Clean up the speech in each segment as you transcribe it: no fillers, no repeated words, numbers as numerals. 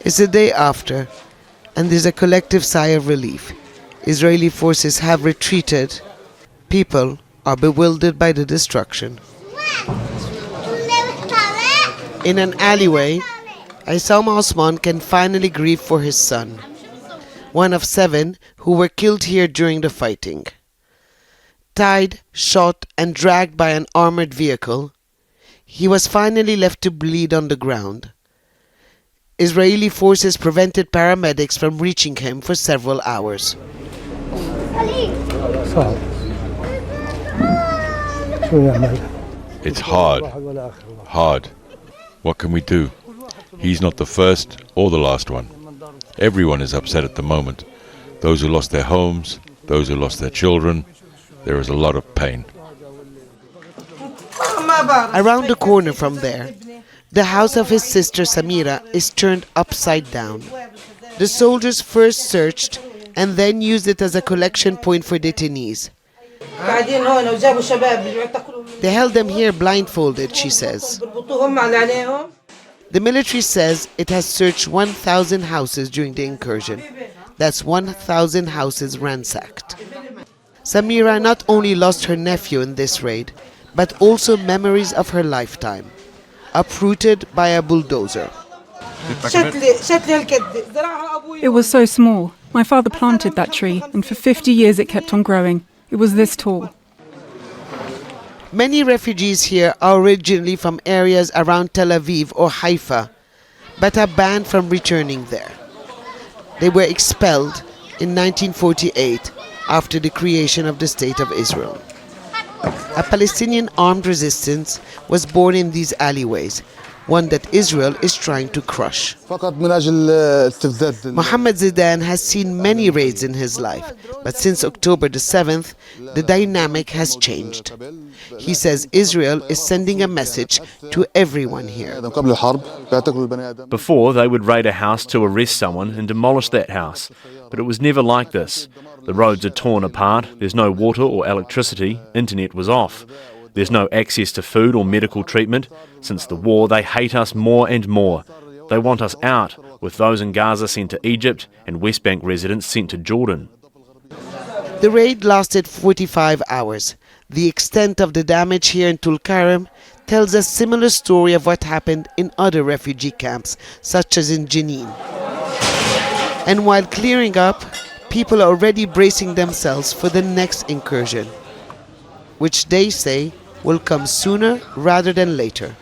It's the day after, and there's a collective sigh of relief. Israeli forces have retreated. People are bewildered by the destruction. In an alleyway, Aissam Osman can finally grieve for his son, one of 7 who were killed here during the fighting. Tied, shot and dragged by an armored vehicle, he was finally left to bleed on the ground. Israeli forces prevented paramedics from reaching him for several hours. It's hard. What can we do? He's not the first or the last one. Everyone is upset at the moment. Those who lost their homes, those who lost their children. There is a lot of pain. Around the corner from there, the house of his sister Samira is turned upside down. The soldiers first searched and then used it as a collection point for detainees. They held them here blindfolded, she says. The military says it has searched 1,000 houses during the incursion. That's 1,000 houses ransacked. Samira not only lost her nephew in this raid, but also memories of her lifetime, uprooted by a bulldozer. It was so small. My father planted that tree, and for 50 years it kept on growing. It was this tall. Many refugees here are originally from areas around Tel Aviv or Haifa, but are banned from returning there. They were expelled in 1948 after the creation of the State of Israel. A Palestinian armed resistance was born in these alleyways, one that Israel is trying to crush. Mohammed Zidane has seen many raids in his life, but since October the 7th, the dynamic has changed. He says Israel is sending a message to everyone here. Before, they would raid a house to arrest someone and demolish that house, but it was never like this. The roads are torn apart, there's no water or electricity, internet was off. There's no access to food or medical treatment. Since the war, they hate us more and more. They want us out, with those in Gaza sent to Egypt and West Bank residents sent to Jordan. The raid lasted 45 hours. The extent of the damage here in Tulkarem tells a similar story of what happened in other refugee camps, such as in Jenin. And while clearing up, people are already bracing themselves for the next incursion, which they say will come sooner rather than later.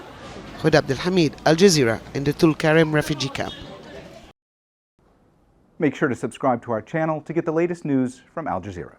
Hoda Abdel, Hamid, Al Jazeera in the Tulkarem refugee camp. Make sure to subscribe to our channel to get the latest news from Al Jazeera.